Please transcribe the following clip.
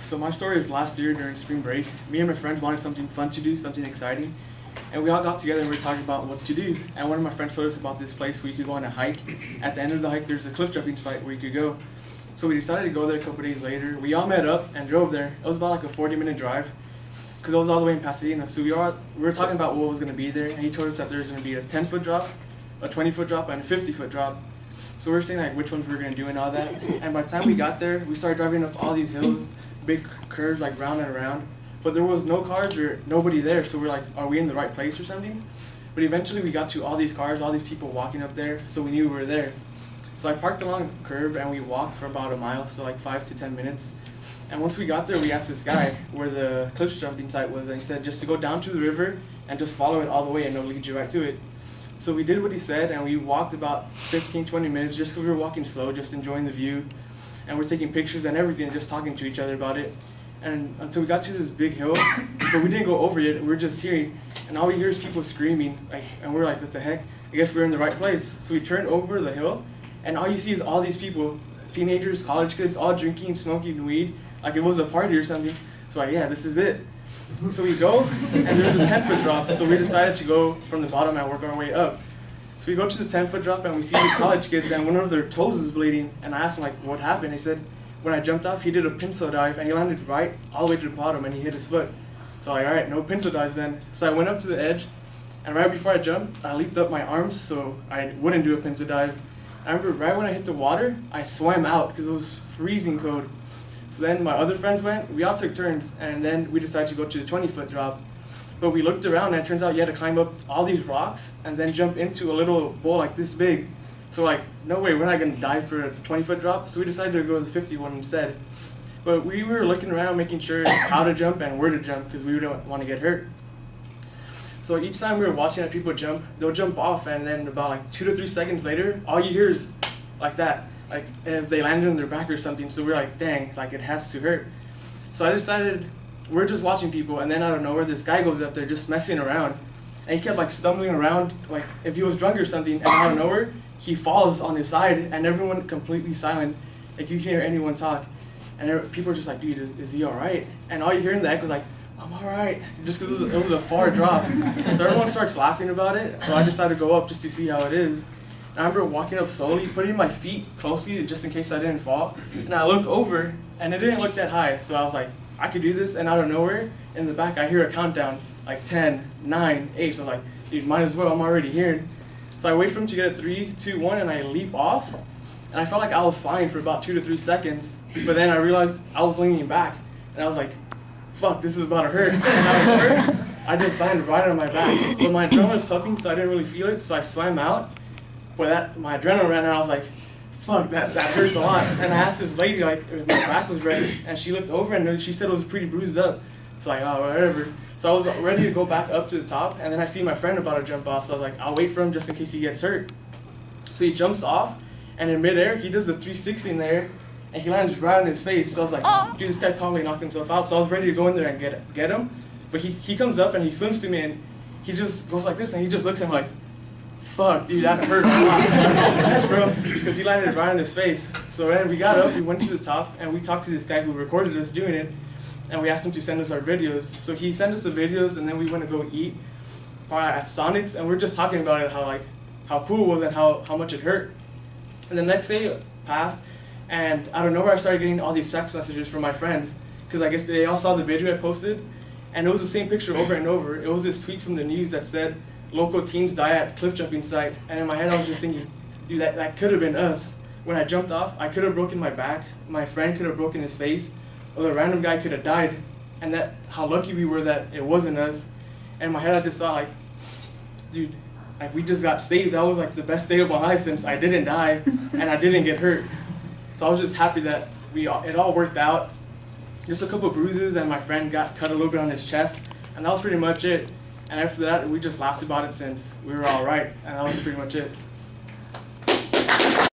So my story is last year during spring break. Me and my friends wanted something fun to do, something exciting. And we all got together and we were talking about what to do. And one of my friends told us about this place where you could go on a hike. At the end of the hike, there's a cliff jumping site where you could go. So we decided to go there a couple days later. We all met up and drove there. It was about like a 40-minute drive because it was all the way in Pasadena. So we were talking about what was going to be there. And he told us that there's going to be a 10-foot drop, a 20-foot drop, and a 50-foot drop. So we were saying like which ones we were going to do and all that. And by the time we got there, we started driving up all these hills, big curves like round and around. But there was no cars or nobody there. So we're like, are we in the right place or something? But eventually we got to all these cars, all these people walking up there. So we knew we were there. So I parked along the curb and we walked for about a mile, so like 5 to 10 minutes. And once we got there, we asked this guy where the cliff jumping site was, and he said just to go down to the river and just follow it all the way and it'll lead you right to it. So we did what he said and we walked about 15, 20 minutes just because we were walking slow, just enjoying the view. And we're taking pictures and everything, just talking to each other about it. And until we got to this big hill, but we didn't go over it, we were just hearing, and all we hear is people screaming, like, and we're like, what the heck? I guess we're in the right place. So we turned over the hill, and all you see is all these people, teenagers, college kids, all drinking, smoking weed, like it was a party or something. So like, yeah, this is it. So we go, and there's a 10-foot drop, so we decided to go from the bottom and work our way up. So we go to the 10-foot drop, and we see these college kids, and one of their toes is bleeding, and I asked him, like, what happened? He said, when I jumped off, he did a pencil dive, and he landed right all the way to the bottom, and he hit his foot. So like, all right, no pencil dives then. So I went up to the edge, and right before I jumped, I leaped up my arms so I wouldn't do a pencil dive. I remember right when I hit the water, I swam out because it was freezing cold. So then my other friends went, we all took turns, and then we decided to go to the 20-foot drop. But we looked around, and it turns out you had to climb up all these rocks and then jump into a little bowl like this big. So like, no way, we're not gonna dive for a 20-foot drop. So we decided to go to the 50 one instead. But we were looking around, making sure how to jump and where to jump because we didn't want to get hurt. So each time we were watching people jump, they'll jump off, and then about like 2 to 3 seconds later, all you hear is like that, like if they landed on their back or something. So we're like, dang, like it has to hurt. So I decided, we're just watching people, and then out of nowhere, this guy goes up there just messing around, and he kept like stumbling around, like if he was drunk or something, and out of nowhere, he falls on his side, and everyone completely silent, like you can't hear anyone talk, and people are just like, dude, is he all right? And all you hear in the echo is like, I'm all right, just because it was a far drop. So everyone starts laughing about it, so I decided to go up just to see how it is. And I remember walking up slowly, putting my feet closely just in case I didn't fall, and I look over, and it didn't look that high, so I was like, I could do this, and out of nowhere, in the back, I hear a countdown, like 10, 9, 8, so I'm like, dude, might as well, I'm already here. So I wait for him to get a 3, 2, 1, and I leap off, and I felt like I was flying for about 2 to 3 seconds, but then I realized I was leaning back, and I was like, fuck, this is about to hurt. And out of nowhere, I just landed right on my back. But my adrenaline was pumping, so I didn't really feel it, so I swam out. But that, my adrenaline ran out, I was like, fuck, that hurts a lot. And I asked this lady, like, if my back was ready, and she looked over, and she said it was pretty bruised up. So like, oh, whatever. So I was ready to go back up to the top, and then I see my friend about to jump off, so I was like, I'll wait for him just in case he gets hurt. So he jumps off, and in midair, he does a 360 in there, and he lands right on his face. So I was like, dude, this guy probably knocked himself out. So I was ready to go in there and get him, but he comes up and he swims to me, and he just goes like this, and he just looks at me like, fuck, dude, that hurt a lot. So I felt bad for him because he landed right on his face. So then we got up, we went to the top, and we talked to this guy who recorded us doing it, and we asked him to send us our videos. So he sent us the videos, and then we went to go eat at Sonic's, and we were just talking about it, how cool it was and how much it hurt. And the next day passed, and out of nowhere, I started getting all these text messages from my friends, because I guess they all saw the video I posted, and it was the same picture over and over. It was this tweet from the news that said, local teens die at cliff jumping site, and in my head I was just thinking, dude, that could have been us. When I jumped off, I could have broken my back, my friend could have broken his face, or the random guy could have died, and that how lucky we were that it wasn't us. And in my head I just thought, like, dude, like we just got saved. That was like the best day of my life since I didn't die and I didn't get hurt. So I was just happy that it all worked out. Just a couple bruises, and my friend got cut a little bit on his chest, and that was pretty much it. And after that, we just laughed about it since we were all right, and that was pretty much it.